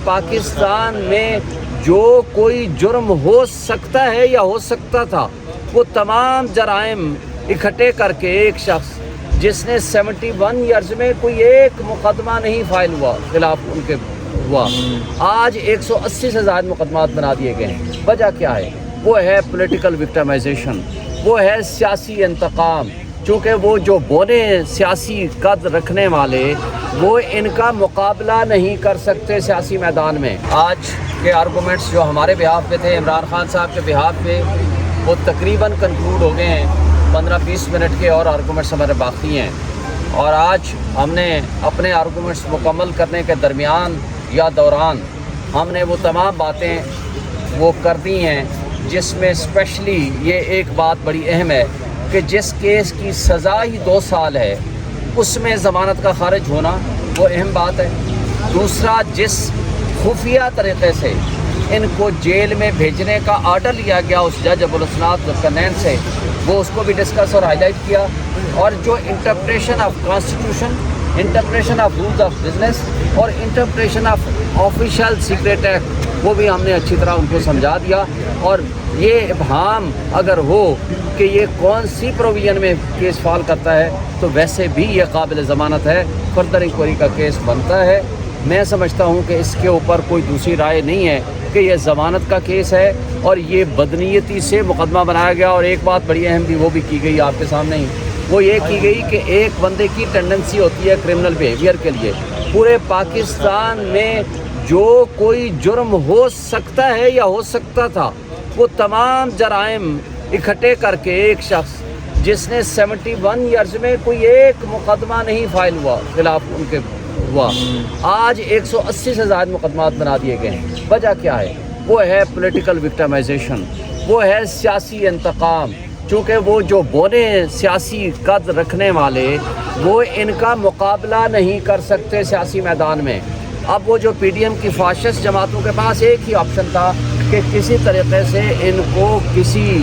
پاکستان میں جو کوئی جرم ہو سکتا ہے یا ہو سکتا تھا وہ تمام جرائم اکٹھے کر کے ایک شخص جس نے 71 ایئرز میں کوئی ایک مقدمہ نہیں فائل ہوا خلاف ان کے ہوا، آج 180 سے زائد مقدمات بنا دیے گئے ہیں۔ وجہ کیا ہے؟ وہ ہے پولیٹیکل وکٹمائزیشن، وہ ہے سیاسی انتقام۔ چونکہ وہ جو بونے سیاسی قد رکھنے والے وہ ان کا مقابلہ نہیں کر سکتے سیاسی میدان میں۔ آج کے آرگومنٹس جو ہمارے بہاف پہ تھے، عمران خان صاحب کے بہاف پہ، وہ تقریباً کنکلوڈ ہو گئے ہیں۔ 15-20 منٹ کے اور آرگومنٹس ہمارے باقی ہیں، اور آج ہم نے اپنے آرگومنٹس مکمل کرنے کے درمیان یا دوران ہم نے وہ تمام باتیں وہ کر دی ہیں، جس میں اسپیشلی یہ ایک بات بڑی اہم ہے کہ جس کیس کی سزا ہی 2 سال ہے اس میں ضمانت کا خارج ہونا وہ اہم بات ہے۔ دوسرا، جس خفیہ طریقے سے ان کو جیل میں بھیجنے کا آرڈر لیا گیا اس جج ابوالاسناد ذوالقرنین سے، وہ اس کو بھی ڈسکس اور ہائی لائٹ کیا، اور جو interpretation of constitution, interpretation of rules of business اور interpretation of official secret act, وہ بھی ہم نے اچھی طرح ان کو سمجھا دیا۔ اور یہ ابہام اگر ہو کہ یہ کون سی پروویژن میں کیس فال کرتا ہے تو ویسے بھی یہ قابل ضمانت ہے، فردر انکوائری کا کیس بنتا ہے۔ میں سمجھتا ہوں کہ اس کے اوپر کوئی دوسری رائے نہیں ہے کہ یہ ضمانت کا کیس ہے اور یہ بدنیتی سے مقدمہ بنایا گیا۔ اور ایک بات بڑی اہم بھی وہ بھی کی گئی آپ کے سامنے ہی، وہ یہ کی گئی کہ ایک بندے کی ٹینڈنسی ہوتی ہے کرمنل بیہیویئر کے لیے۔ پورے پاکستان میں جو کوئی جرم ہو سکتا ہے یا ہو سکتا تھا وہ تمام جرائم اکٹھے کر کے ایک شخص جس نے 71 ایئرز میں کوئی ایک مقدمہ نہیں فائل ہوا خلاف ان کے ہوا، آج 180 سے زائد مقدمات بنا دیے گئے ہیں۔ وجہ کیا ہے؟ وہ ہے پولیٹیکل وکٹمائزیشن، وہ ہے سیاسی انتقام۔ چونکہ وہ جو بونے سیاسی قد رکھنے والے وہ ان کا مقابلہ نہیں کر سکتے سیاسی میدان میں۔ اب وہ جو پی ڈی ایم کی فاشسٹ جماعتوں کے پاس ایک ہی آپشن تھا کہ کسی طریقے سے ان کو کسی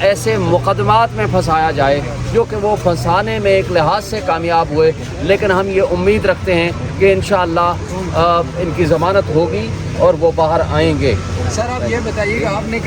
ایسے مقدمات میں پھنسایا جائے جو کہ وہ پھنسانے میں ایک لحاظ سے کامیاب ہوئے، لیکن ہم یہ امید رکھتے ہیں کہ انشاءاللہ ان کی ضمانت ہوگی اور وہ باہر آئیں گے۔ سر آپ یہ بتائیے کہ آپ نے